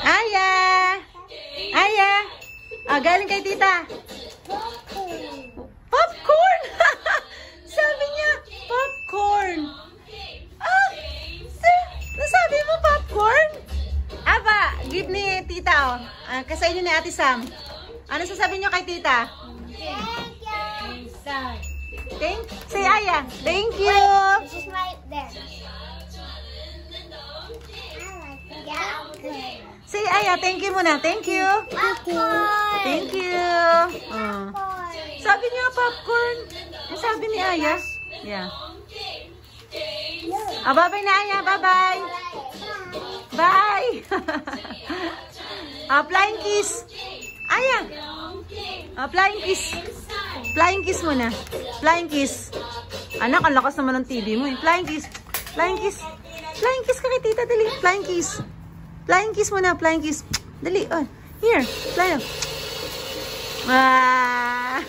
Aya! Aya! Ah, galing kay tita. Popcorn! Sabi niya, popcorn. Ah! Nasabi mo popcorn? Aba, gift ni tita, oh. Kasay niyo ni Ate Sam. Ano sasabihin niyo kay tita? Say Aya. Thank you. This is my bed. Say Aya, thank you muna. Thank you. Popcorn. Thank you. Oh. Sabi niya popcorn. Sabi ni Aya. Yeah. Bye-bye na Aya. Bye-bye. Bye. Flying kiss. Aya. Flying kiss. Flying kiss muna. Flying kiss. Anak, ang lakas naman ng TV mo eh. Flying kiss. Flying kiss. Flying kiss ka kay tita. Dali. Flying kiss. Flying kiss muna. Flying kiss. Dali. Oh, here. Fly. Ah.